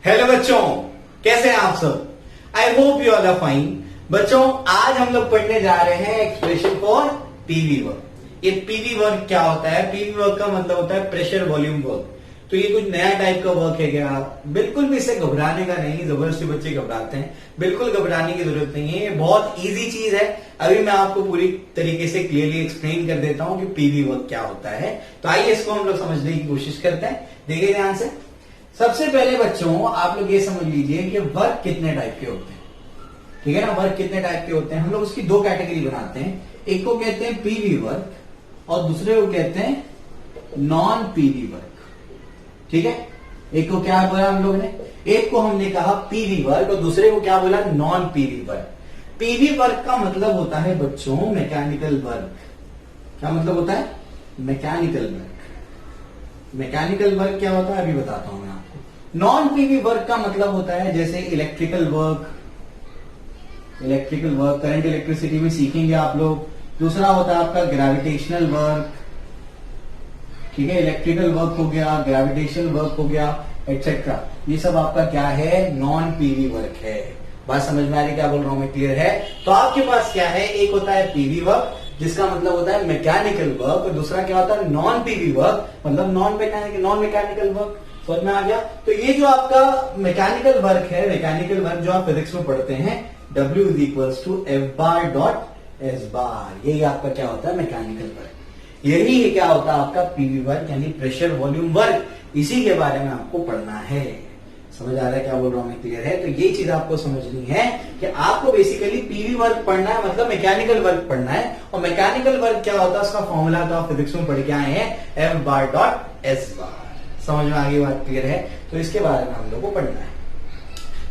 Hello बच्चों, कैसे हैं आप सब? I hope you all are fine. बच्चों, आज हम लोग पढ़ने जा रहे हैं एक्सप्रेशन फॉर पीवी वर्क। ये पीवी वर्क क्या होता है? पीवी वर्क का मतलब होता है प्रेशर वॉल्यूम वर्क। तो ये कुछ नया टाइप का वर्क है क्या? बिल्कुल भी इससे घबराने का नहीं। जबरदस्ती बच्चे घबराते हैं, बिल्कुल घबराने की जरूरत नहीं है। ये बहुत इजी चीज है। अभी मैं आपको पूरी तरीके से क्लियरली एक्सप्लेन कर देता हूं कि पीवी वर्क क्या होता है। तो आइए इसको हम लोग समझने की कोशिश करते हैं। देखिए ध्यान से। सबसे पहले बच्चों, आप लोग ये समझ लीजिए कि वर्क कितने टाइप के होते हैं। ठीक है ना? वर्क कितने टाइप के होते हैं? हम लोग उसकी दो कैटेगरी बनाते हैं। एक को कहते हैं पीवी वर्क और दूसरे को कहते हैं नॉन पीवी वर्क। ठीक है? एक को क्या बोला हम लोग ने? एक को हमने कहा पीवी वर्क और दूसरे को क्या बोला? Non PV work. PV work का मतलब होता है बच्चों मैकेनिकल वर्क। क्या मतलब होता है? Mechanical work. मैकेनिकल वर्क क्या होता है अभी बताता हूं मैं आपको। नॉन पीवी वर्क का मतलब होता है जैसे इलेक्ट्रिकल वर्क। करंट इलेक्ट्रिसिटी में सीखेंगे आप लोग। दूसरा होता है आपका ग्रेविटेशनल वर्क। ठीक है? इलेक्ट्रिकल वर्क हो गया, ग्रेविटेशनल वर्क हो गया, एटसेट्रा। ये सब आपका क्या है? नॉन पीवी वर्क है। बात समझ में आ रही क्या बोल रहा हूं मैं? क्लियर है? तो आपके पास क्या है? एक होता है पीवी वर्क जिसका मतलब होता है मैकेनिकल वर्क और दूसरा क्या होता है? नॉन पीवी वर्क मतलब नॉन मैकेनिकल वर्क। समझ में आ गया? तो ये जो आपका मैकेनिकल वर्क है, मैकेनिकल वर्क जो आप फिजिक्स में पढ़ते हैं, W = F/s/। यही आपका क्या होता है? Mechanical work. यही क्या होता है आपका पीवी वर्क यानी प्रेशर वॉल्यूम वर्क। इसी के बारे में आपको पढ़ना है। समझ आ रहा है क्या बोल रहा हूं मैं? क्लियर है? तो ये चीज आपको समझनी है कि आपको बेसिकली पीवी वर्क पढ़ना है, मतलब मैकेनिकल वर्क पढ़ना है। और मैकेनिकल वर्क क्या होता है उसका फॉर्मूला तो आप फिजिक्स में पढ़ के आए हैं, F/s/। समझ में आ गई बात? क्लियर है? तो इसके बारे में हम लोग को पढ़ना है।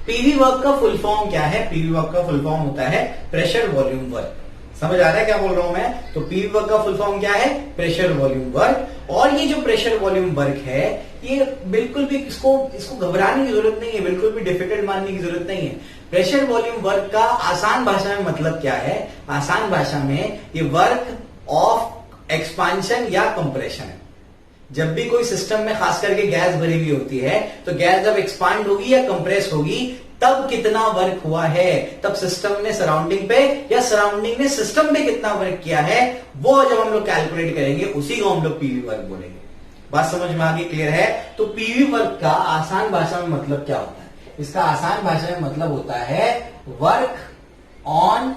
पीवी वर्क का फुल फॉर्म क्या है? पीवी वर्क का फुल फॉर्म होता है प्रेशर वॉल्यूम वर्क। समझ आ रहा है क्या बोल रहा हूं मैं? तो पीवी वर्क का फुल फॉर्म क्या है? Pressure volume work. और ये जो प्रेशर वॉल्यूम वर्क है, ये बिल्कुल भी इसको घबराने की जरूरत नहीं है, बिल्कुल भी डिफिकल्ट मानने की जरूरत नहीं है। प्रेशर वॉल्यूम वर्क का आसान भाषा में मतलब क्या है? आसान भाषा में ये वर्क ऑफ एक्सपांशन या कंप्रेशन है। जब भी कोई सिस्टम में खास करके गैस भरी हुई होती है, तो गैस जब एक्सपांड होगी या कंप्रेस होगी, तब कितना वर्क हुआ है, तब सिस्टम ने सराउंडिंग पे या सराउंडिंग ने सिस्टम पे कितना वर्क किया है, वो जब हम लोग कैलकुलेट करेंगे उसी को हम लोग पीवी वर्क बोलेंगे। बात समझ में आ गई? क्लियर है? तो पीवी वर्क का आसान भाषा में मतलब क्या होता है? इसका आसान भाषा में मतलब होता है वर्क ऑन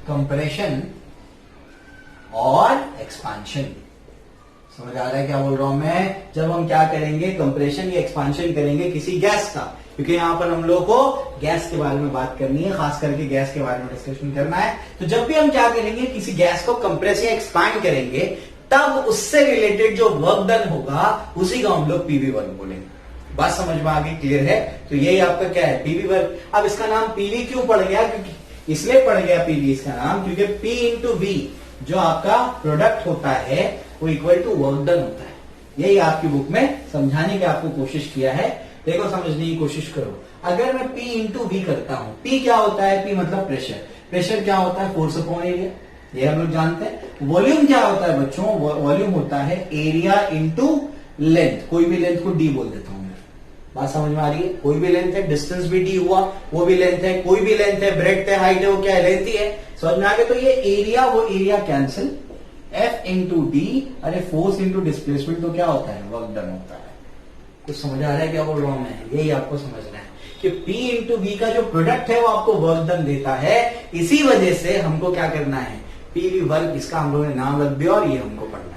कंप्रेशन और एक्सपांशन। समझ आ रहा है क्या बोल रहा हूं मैं? जब हम क्या करेंगे? कंप्रेशन या एक्सपांशन करेंगे किसी गैस का, क्योंकि यहां पर हम लोग को गैस के बारे में बात करनी है, खास करके गैस के बारे में डिस्कशन करना है। तो जब भी हम क्या करेंगे? किसी गैस को कंप्रेस या एक्सपांड करेंगे, तब उससे रिलेटेड जो वर्क डन होगा उसी को हम लोग पीवी वर्क बोलेंगे। बात समझ में आ गई? क्लियर है? तो यही आपका क्या है? PV work. अब इसका नाम पीवी क्यों पड़ गया? क्योंकि इसलिए पड़ गया पीवी इसका नाम, क्योंकि P × V जो आपका प्रोडक्ट होता है वो इक्वल टू वर्क डन होता है। यही आपकी बुक में समझाने की आपको कोशिश किया है। देखो, समझने की कोशिश करो। अगर मैं P × V करता हूं, P क्या होता है? P मतलब प्रेशर। प्रेशर क्या होता है? फोर्स अपॉन एरिया, ये हम लोग जानते हैं। वॉल्यूम क्या होता है बच्चों? वॉल्यूम होता है एरिया इंटू लेंथ। कोई भी लेंथ को डी बोल देता हूं मैं। बात समझ में आ रही है? कोई भी लेंथ है, डिस्टेंस भी डी हुआ, वो भी लेंथ है। कोई भी लेंथ है, ब्रेड्थ है, हाइट है, वो क्या है? लेंथ ही है। समझ में आ गया? तो ये एरिया, वो एरिया कैंसिल, F × D। अरे फोर्स इंटू डिस्प्लेसमेंट तो क्या होता है? वर्क डन होता है। कुछ समझ आ रहा है क्या बोल रहा हूं मैं? यही आपको समझना है कि P × V का जो प्रोडक्ट है वो आपको वर्क डन देता है। इसी वजह से हमको क्या करना है? पीवी वर्क, इसका हम लोगों ने नाम रख दिया और ये हमको पढ़ना है।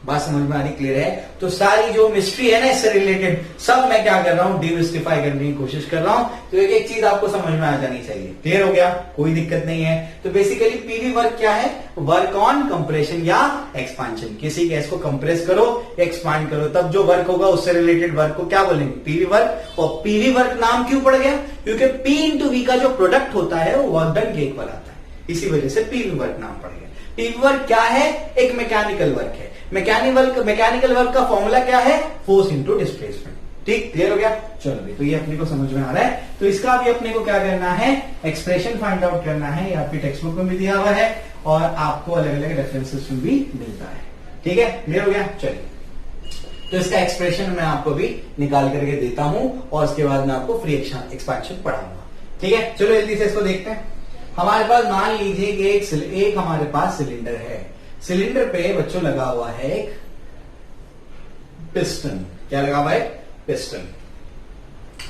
बात समझ में आ रही? क्लियर है? तो सारी जो मिस्ट्री है ना इससे रिलेटेड, सब मैं क्या कर रहा हूं? डिमिस्टिफाई करने की कोशिश कर रहा हूं। तो एक एक चीज आपको समझ में आ जानी चाहिए। क्लियर हो गया? कोई दिक्कत नहीं है। तो बेसिकली पीवी वर्क क्या है? वर्क ऑन कंप्रेशन या एक्सपांशन। किसी गैस को कंप्रेस करो, एक्सपांड करो, तब जो वर्क होगा उससे रिलेटेड वर्क को क्या बोलेंगे? PV work. और पीवी वर्क नाम क्यों पड़ गया? क्योंकि P × V का जो प्रोडक्ट होता है वो वर्क डन के इक्वल आता है, इसी वजह से पीवी वर्क नाम पड़ गया। पीवी वर्क क्या है? एक मैकेनिकल वर्क है। मैकेनिकल वर्क का फॉर्मूला क्या है? Force into displacement. ठीक? क्लियर हो गया? चलो भाई, तो ये अपने को समझ में आ रहा है। तो इसका भी अपने को क्या करना है? एक्सप्रेशन फाइंड आउट करना है। ये आपकी टेक्स्ट बुक में भी दिया हुआ है और आपको अलग अलग रेफरेंसेस में भी मिलता है। ठीक है? क्लियर हो गया? चलिए, तो इसका एक्सप्रेशन मैं आपको भी निकाल करके देता हूं और उसके बाद मैं आपको फ्री एक्सपेंशन पढ़ाऊंगा। ठीक है, चलो जल्दी से इसको देखते हैं। हमारे पास मान लीजिए कि एक हमारे पास सिलेंडर है। सिलेंडर पे बच्चों लगा हुआ है एक पिस्टन। क्या लगा हुआ है? पिस्टन।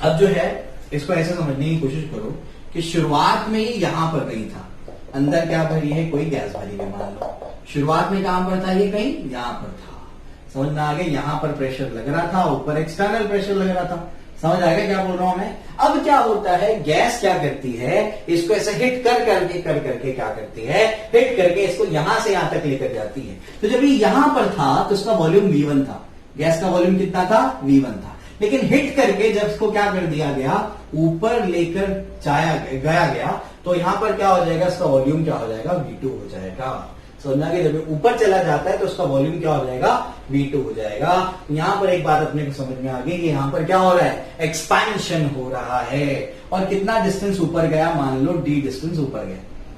अब जो है इसको ऐसे समझने की कोशिश करो कि शुरुआत में ये यहां पर कहीं था, अंदर क्या भरी है? कोई गैस भरी है। मान लो शुरुआत में कहां पर था? ये कहीं यहां पर था। समझ में आ गया? यहां पर प्रेशर लग रहा था, ऊपर एक्सटर्नल प्रेशर लग रहा था। समझ आ गया क्या बोल रहा हूं मैं? अब क्या होता है, गैस क्या करती है, इसको ऐसे हिट कर करके क्या करती है, हिट करके इसको यहां से यहां तक लेकर जाती है। तो जब ये यहां पर था तो इसका वॉल्यूम V1 था, गैस का वॉल्यूम कितना था? V1 था। लेकिन हिट करके जब इसको क्या कर दिया गया, ऊपर लेकर गया तो यहां पर क्या हो जाएगा, इसका वॉल्यूम क्या हो जाएगा? V2 हो जाएगा। समझना कि जब ऊपर चला जाता है तो उसका वॉल्यूम क्या हो जाएगा? V2 हो जाएगा। यहां पर एक बात अपने को समझ में आ गई कि यहां पर क्या हो रहा है? एक्सपेंशन हो रहा है। और कितना डिस्टेंस ऊपर गया? मान लो D डिस्टेंस ऊपर गया।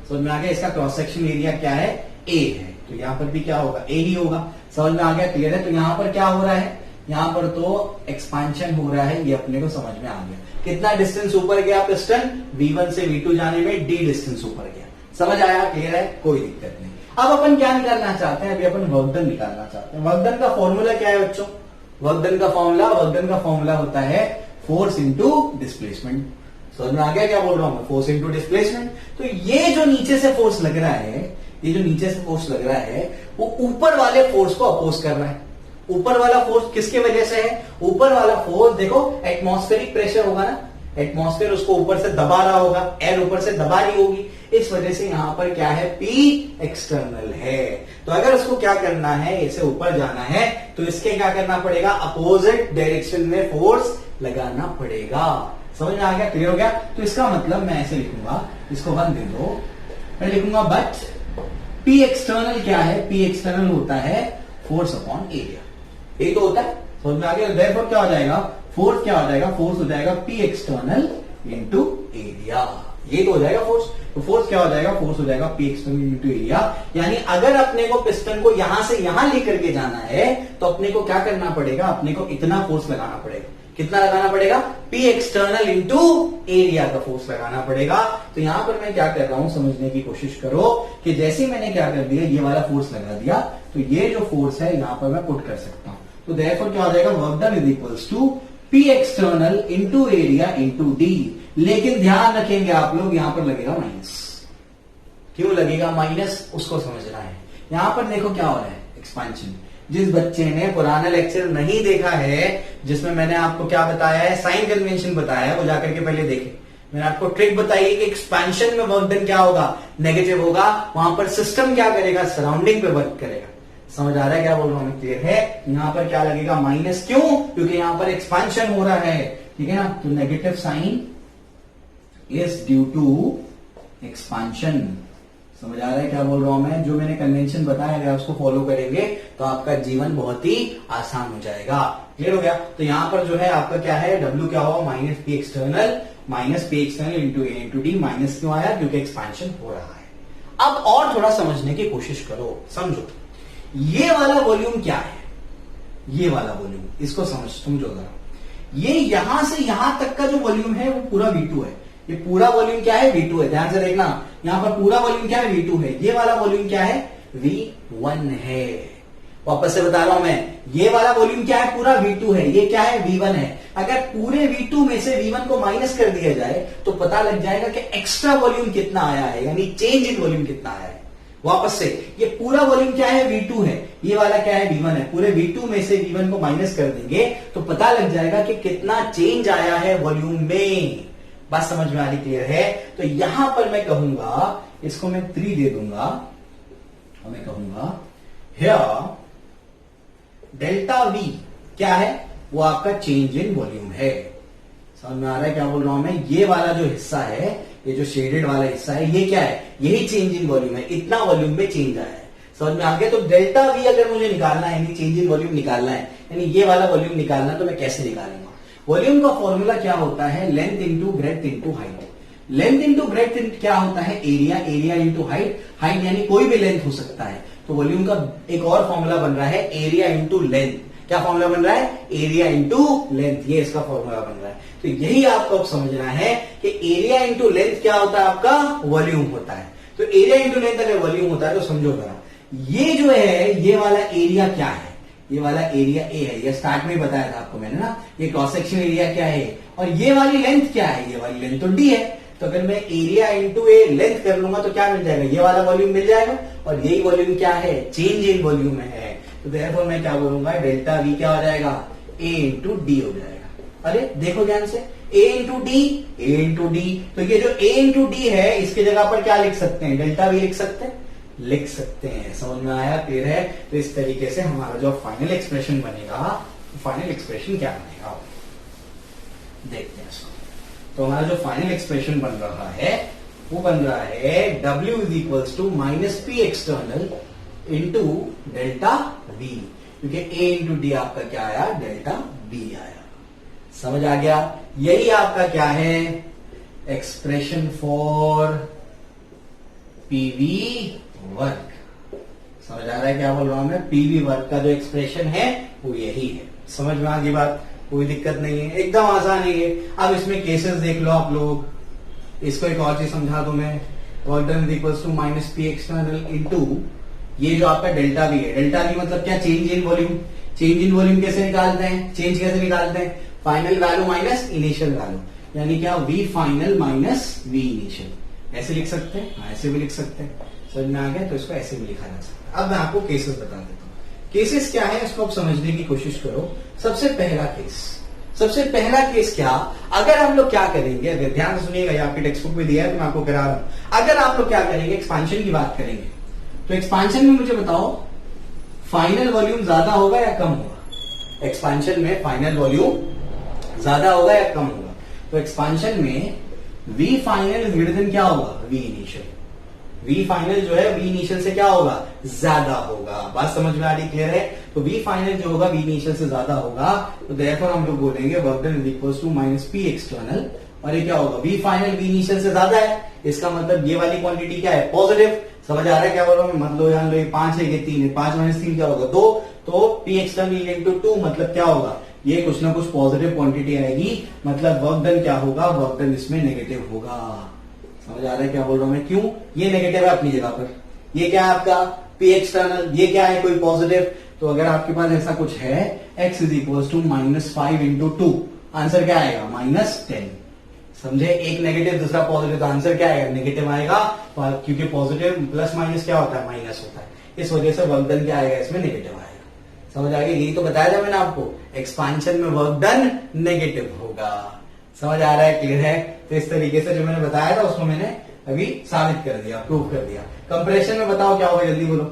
समझ में आ गया? इसका क्रॉस सेक्शन एरिया क्या है? A है। तो यहां पर भी क्या होगा? A ही होगा। समझ में आ गया? क्लियर है? तो यहां पर क्या हो रहा है? यहां पर तो एक्सपेंशन हो रहा है, ये अपने को समझ में आ गया। कितना डिस्टेंस ऊपर गया पिस्टन? V1 से V2 जाने में D डिस्टेंस ऊपर गया। समझ आया? क्लियर है? कोई दिक्कत नहीं। अब अपन क्या निकालना चाहते हैं? अभी अपन वर्क डन निकालना चाहते हैं। वर्क डन का फॉर्मूला क्या है बच्चों? वर्क डन का फॉर्मूला होता है फोर्स इंटू डिस्प्लेसमेंट। समझ में आ गया क्या बोल रहा हूं मैं? Force into displacement. तो ये जो नीचे से फोर्स लग रहा है, वो ऊपर वाले फोर्स को अपोज कर रहा है। ऊपर वाला फोर्स किसके वजह से है? ऊपर वाला फोर्स देखो एटमॉस्फेरिक प्रेशर होगा ना, एटमॉस्फेयर उसको ऊपर से दबा रहा होगा, एयर ऊपर से दबा रही होगी, इस वजह से यहां पर क्या है? P एक्सटर्नल है। तो अगर उसको क्या करना है, इसे ऊपर जाना है तो इसके क्या करना पड़ेगा? अपोजिट डायरेक्शन में फोर्स लगाना पड़ेगा। समझ में आ गया? क्लियर हो गया? तो इसका मतलब मैं ऐसे लिखूंगा, इसको 1 दे दो, मैं लिखूंगा बट P एक्सटर्नल क्या है? P एक्सटर्नल होता है फोर्स अपॉन एरिया। ये तो होता है। समझ में आ गया? देयरफॉर क्या हो जाएगा? फोर्स क्या हो जाएगा? फोर्स हो जाएगा P एक्सटर्नल इंटू एरिया। ये तो हो जाएगा फोर्स। तो फोर्स क्या हो जाएगा? फोर्स हो जाएगा P एक्सटर्नल इंटू एरिया। यानी अगर अपने को पिस्टन को यहां से यहां लेकर के जाना है तो अपने को क्या करना पड़ेगा? अपने को इतना फोर्स लगाना पड़ेगा। कितना लगाना पड़ेगा? P एक्सटर्नल इंटू एरिया का फोर्स लगाना पड़ेगा। तो यहां पर मैं क्या कर रहा हूं, समझने की कोशिश करो कि जैसे मैंने क्या कर दिया, ये वाला फोर्स लगा दिया, तो ये जो फोर्स है यहां पर मैं पुट कर सकता हूं। तो देयरफॉर क्या हो जाएगा? Work done is equals to P external into area into D। लेकिन ध्यान रखेंगे आप लोग, यहां पर लगेगा माइनस। क्यों लगेगा माइनस? उसको समझना है। यहां पर देखो क्या हो रहा है? एक्सपेंशन। जिस बच्चे ने पुराना लेक्चर नहीं देखा है, जिसमें मैंने आपको क्या बताया है, साइन कन्वेंशन बताया है, वो जाकर के पहले देखे। मैंने आपको ट्रिक बताई है कि एक्सपेंशन में वर्क डन क्या होगा? नेगेटिव होगा। वहां पर सिस्टम क्या करेगा? सराउंडिंग पे वर्क करेगा। समझ आ रहा है क्या बोल रहा हूं? क्लियर है? यहां पर क्या लगेगा? माइनस। क्यों? क्योंकि यहां पर एक्सपेंशन हो रहा है। ठीक है ना? तो negative sign is due to expansion. समझ आ रहा है क्या बोल रहा हूं मैं? जो मैंने कन्वेंशन बताया, अगर उसको फॉलो करेंगे तो आपका जीवन बहुत ही आसान हो जाएगा। क्लियर हो गया? तो यहां पर जो है आपका क्या है? W क्या हुआ? Minus P external into A into D। Minus क्यों आया? क्योंकि एक्सपेंशन हो रहा है। अब और थोड़ा समझने की कोशिश करो, समझो। ये वाला वॉल्यूम क्या है? ये वाला वॉल्यूम, इसको समझो जरा। ये यहां से यहां तक का जो वॉल्यूम है वो पूरा V2 है। ये पूरा वॉल्यूम क्या है? V2 है। ध्यान से देखना, यहां पर पूरा वॉल्यूम क्या है? V2 है। ये वाला वॉल्यूम क्या है? V1 है। वापस से बता रहा हूं मैं, ये वाला वॉल्यूम क्या है? पूरा V2 है। ये क्या है? V1 है। अगर पूरे V2 में से V1 को माइनस कर दिया जाए तो पता लग जाएगा कि एक्स्ट्रा वॉल्यूम कितना आया है, यानी चेंज इन वॉल्यूम कितना आया है। वापस से, ये पूरा वॉल्यूम क्या है? V2 है। ये वाला क्या है? V1 है। पूरे V2 में से V1 को माइनस कर देंगे तो पता लग जाएगा कि कितना चेंज आया है वॉल्यूम में। बात समझ में आ रही? क्लियर है? तो यहां पर मैं कहूंगा, इसको मैं 3 दे दूंगा और मैं कहूंगा हियर डेल्टा V क्या है? वो आपका चेंज इन वॉल्यूम है। समझ में आ रहा है क्या बोल रहा हूं मैं? ये वाला जो हिस्सा है, ये जो शेडेड वाला हिस्सा है, ये क्या है? यही चेंज इन वॉल्यूम है। इतना वॉल्यूम में चेंज आया है। समझ में आ गया? तो डेल्टा V अगर मुझे निकालना है, यानी चेंज इन वॉल्यूम निकालना है, यानी ये वाला वॉल्यूम निकालना है, तो मैं कैसे निकालूंगा? वॉल्यूम का फॉर्मूला क्या होता है? Length into breadth into height. Length into breadth क्या होता है? Area. Area into height. Height यानी कोई भी लेंथ हो सकता है। तो वॉल्यूम का एक और फॉर्मूला बन रहा है एरिया इंटू लेंथ। क्या फॉर्मूला बन रहा है? एरिया इंटू लेंथ, ये इसका फॉर्मूला बन रहा है। तो यही आपको अब समझना है कि एरिया इंटू लेंथ क्या होता है? आपका वॉल्यूम होता है। तो एरिया इंटू लेंथ अगर वॉल्यूम होता है तो समझो जरा, ये जो है ये वाला एरिया क्या है? ये वाला एरिया ए है, ये स्टार्ट में बताया था आपको मैंने ना, ये क्रॉस सेक्शन एरिया क्या है, और ये वाली लेंथ क्या है? ये वाली लेंथ तो डी है। तो अगर मैं एरिया इंटू ए लेंथ कर लूंगा तो क्या मिल जाएगा? ये वाला वॉल्यूम मिल जाएगा, और यही वॉल्यूम क्या है? चेंज इन वॉल्यूम है। तो देयरफॉर मैं क्या बोलूंगा? डेल्टा वी क्या हो जाएगा? ए इंटू डी हो जाएगा। अरे देखो ध्यान से, ए इंटू डी, ए इंटू डी, तो ये जो ए इंटू डी है इसके जगह पर क्या लिख सकते हैं? डेल्टा वी लिख सकते हैं, लिख सकते हैं। समझ में आया? क्लियर है? तो इस तरीके से हमारा जो फाइनल एक्सप्रेशन बनेगा, फाइनल एक्सप्रेशन क्या बनेगा देखते हैं इसको। तो हमारा जो फाइनल एक्सप्रेशन बन रहा है वो बन रहा है W is equals to minus P external into delta V, क्योंकि A इंटू डी आपका क्या आया? डेल्टा V आया। समझ आ गया? यही आपका क्या है? Expression for PV work. समझ आ रहा है क्या बोल रहा हूं मैं? पीवी वर्क का जो एक्सप्रेशन है वो यही है। समझ में आ गई बात? कोई दिक्कत नहीं है, एकदम आसान है ये। अब इसमें केसेस देख लो आप लोग। इसको एक और चीज समझा दूं मैं, work done is equals to minus P external into ये जो आपका डेल्टा वी है। डेल्टा वी मतलब क्या? Change in volume. Change in volume कैसे निकालते हैं? चेंज कैसे निकालते हैं? Final value minus initial value, यानी क्या? V final minus V initial. ऐसे लिख सकते हैं, हाँ ऐसे भी लिख सकते हैं। समझ में आ गया? तो इसको ऐसे भी लिखा जा सकता है। अब मैं आपको केसेस बता देता हूँ। केसेस क्या है इसको आप समझने की कोशिश करो। सबसे पहला केस क्या? अगर हम लोग क्या करेंगे, अगर ध्यान से सुनिएगा, ये आपकी टेक्स्ट बुक में दिया है तो मैं आपको करा रहा हूं। अगर आप लोग क्या करेंगे, एक्सपांशन की बात करेंगे, तो एक्सपांशन में मुझे बताओ फाइनल वॉल्यूम ज्यादा होगा या कम होगा? एक्सपांशन में फाइनल वॉल्यूम ज्यादा होगा या कम होगा? तो एक्सपांशन में वी फाइनल ग्रेटर देन क्या होगा? V initial. वी फाइनल जो है वी इनिशियल से क्या होगा? ज्यादा होगा। बात समझ में आ रही? क्लियर है? तो वी फाइनल जो होगा वी इनिशियल से ज्यादा होगा, तो देयरफॉर हम लोग बोलेंगे work done is equals to minus P external, और ये क्या होगा? वी फाइनल वी इनिशियल से ज्यादा है, इसका मतलब ये वाली क्वांटिटी क्या है? पॉजिटिव। समझ आ रहा है क्या बोल रहा हूं? मतलब जान लो, ये 5 है, ये 3 है, 5 माइनस 3 क्या होगा? 2। तो पी एक्सटर्नल इंटू 2 मतलब क्या होगा? ये कुछ ना कुछ पॉजिटिव क्वांटिटी आएगी, मतलब वर्क डन क्या होगा? वर्क डन इसमें नेगेटिव होगा। समझ आ रहा है क्या बोल रहा हूं मैं? क्यों? ये नेगेटिव है अपनी जगह पर, ये क्या है आपका? पी एक्सटर्नल, ये क्या है? कोई पॉजिटिव। तो अगर आपके पास ऐसा कुछ है, x is equal to minus 5 into 2, answer क्या आएगा? -10। समझे? एक नेगेटिव दूसरा पॉजिटिव, तो आंसर क्या आएगा? नेगेटिव आएगा, क्योंकि पॉजिटिव प्लस माइनस क्या होता है? माइनस होता है। इस वजह से वर्क डन क्या आएगा? इसमें नेगेटिव आएगा। समझ आ गया? यही तो बताया था मैंने आपको, एक्सपांशन में वर्क डन नेगेटिव होगा। समझ आ रहा है? क्लियर है? तो इस तरीके से जो मैंने बताया था उसको मैंने अभी साबित कर दिया, प्रूव कर दिया। कंप्रेशन में बताओ क्या होगा? जल्दी बोलो।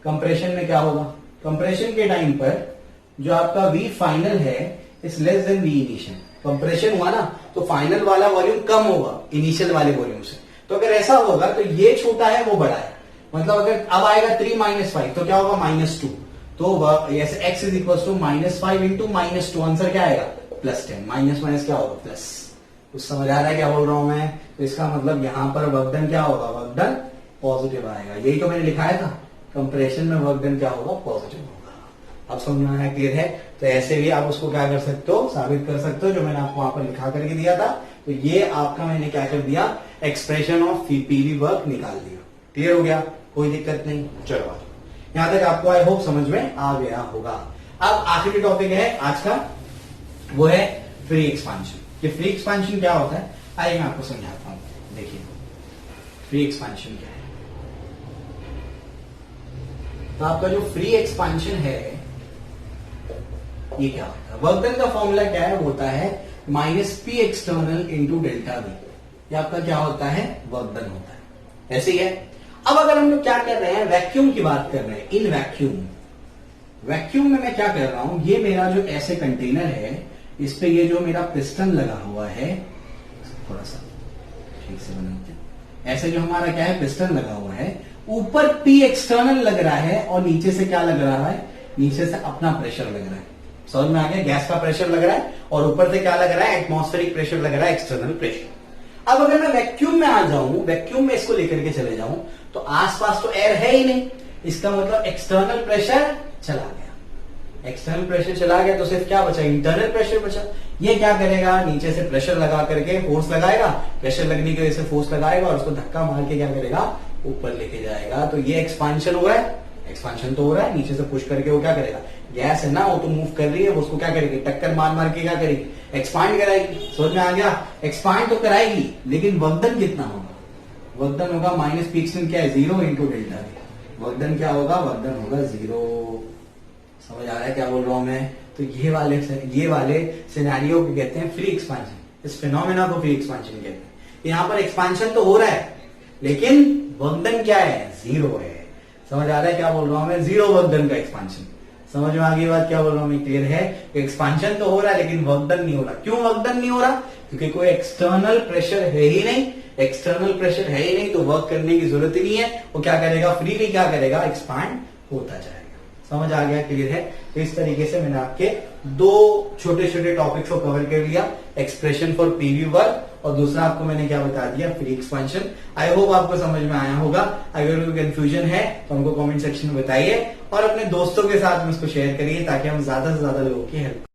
कंप्रेशन में क्या होगा? कंप्रेशन के टाइम पर जो आपका वी फाइनल है is less than V initial. Compression हुआ ना, तो फाइनल वाला वॉल्यूम कम होगा इनिशियल वाले वॉल्यूम से। तो अगर ऐसा होगा तो ये छोटा है वो बड़ा है, मतलब अगर अब आएगा 3 - 5 तो क्या होगा? -2। तो ऐसे x is equal to -5 into -2, answer क्या आएगा? +10। माइनस माइनस क्या होगा? प्लस। कुछ समझ आ रहा है क्या बोल रहा हूं मैं? तो इसका मतलब यहां पर वर्क डन क्या होगा? वर्क डन पॉजिटिव आएगा। यही तो मैंने लिखाया था, कंप्रेशन में वर्क डन क्या होगा? पॉजिटिव होगा। अब समझ में आया? क्लियर है? तो ऐसे भी आप उसको क्या कर सकते हो? साबित कर सकते हो, जो मैंने आपको वहां पर लिखा करके दिया था। तो ये आपका मैंने क्या कर दिया? एक्सप्रेशन ऑफ पीवी वर्क निकाल दिया। क्लियर हो गया? कोई दिक्कत नहीं। चलो यहां तक आपको आई होप समझ में आ गया होगा। अब आखिरी टॉपिक है आज का, वो है फ्री एक्सपांशन। ये फ्री एक्सपांशन क्या होता है आइए मैं आपको समझाता हूं। देखिए फ्री एक्सपांशन क्या है। तो आपका जो फ्री एक्सपांशन है ये क्या होता है? वर्क डन का फॉर्मूला क्या है? वो होता है -p external into delta we. ये आपका क्या होता है? वर्क डन होता है। ऐसे ही है। अब अगर हम लोग क्या कर रहे हैं? वैक्यूम की बात कर रहे हैं। इन वैक्यूम में मैं क्या कर रहा हूं? ये मेरा जो ऐसे कंटेनर है, इस पे ये जो मेरा पिस्टन लगा हुआ है, थोड़ा सा ठीक से बनाते हैं। ऐसे जो हमारा क्या है? पिस्टन लगा हुआ है, ऊपर पी एक्सटर्नल लग रहा है और नीचे से क्या लग रहा है? नीचे से अपना प्रेशर लग रहा है। समझ में आ गया? गैस का प्रेशर लग रहा है और ऊपर से क्या लग रहा है? एटमॉस्फेरिक प्रेशर लग रहा है, एक्सटर्नल प्रेशर। अब अगर मैं वैक्यूम में आ जाऊं, वैक्यूम में इसको लेकर के चले जाऊं, तो आसपास तो एयर है ही नहीं, इसका मतलब एक्सटर्नल प्रेशर चला गया। एक्सटर्नल प्रेशर चला गया तो सिर्फ क्या बचा, इंटरनल प्रेशर बचा। ये क्या करेगा, नीचे से प्रेशर लगा करके फोर्स लगाएगा, प्रेशर लगने की वजह से फोर्स लगाएगा और उसको धक्का मार के क्या करेगा, ऊपर लेके जाएगा। तो ये एक्सपांशन हो रहा है, एक्सपांशन तो हो रहा है, नीचे से पुश करके वो क्या करेगा, गैस है ना वो तो मूव कर रही है, वो उसको क्या करेगी, टक्कर मार मार के क्या करेगी, एक्सपांड कराएगी। समझ में आ गया, एक्सपांड तो कराएगी लेकिन वर्कडन कितना होगा, वर्कडन होगा माइनस पी एक्सटेंट क्या है, 0 इंटू डेल्टा वी। वर्कडन क्या होगा, वर्कडन होगा 0। समझ आ रहा है क्या बोल रहा हूं मैं। तो ये वाले सिनेरियो को कहते हैं फ्री एक्सपांशन, इस फिनोमेना को फ्री एक्सपांशन कहते हैं। यहाँ पर एक्सपांशन तो हो रहा है लेकिन वर्कडन क्या है, 0 है। समझ आ रहा है क्या बोल रहा हूं मैं, 0 वर्कडन का एक्सपांशन। समझ में आ गई बात क्या बोल रहा हूं मैं, क्लियर है। एक्सपांशन तो हो रहा है लेकिन वर्कडन नहीं हो रहा। क्यों वर्कडन नहीं हो रहा, क्योंकि कोई एक्सटर्नल प्रेशर है ही नहीं, एक्सटर्नल प्रेशर है ही नहीं तो वर्क करने की जरूरत ही नहीं है। वो क्या करेगा, फ्रीली क्या करेगा, एक्सपांड होता जाएगा। समझ आ गया, क्लियर है। तो इस तरीके से मैंने आपके 2 छोटे छोटे टॉपिक्स को कवर कर लिया, एक्सप्रेशन फॉर पीवी वर्क और दूसरा आपको मैंने क्या बता दिया, फ्री एक्सपांशन। आई होप आपको समझ में आया होगा। अगर कोई कंफ्यूजन है तो हमको कमेंट सेक्शन में बताइए और अपने दोस्तों के साथ में इसको शेयर करिए ताकि हम ज्यादा से ज्यादा लोगों की हेल्प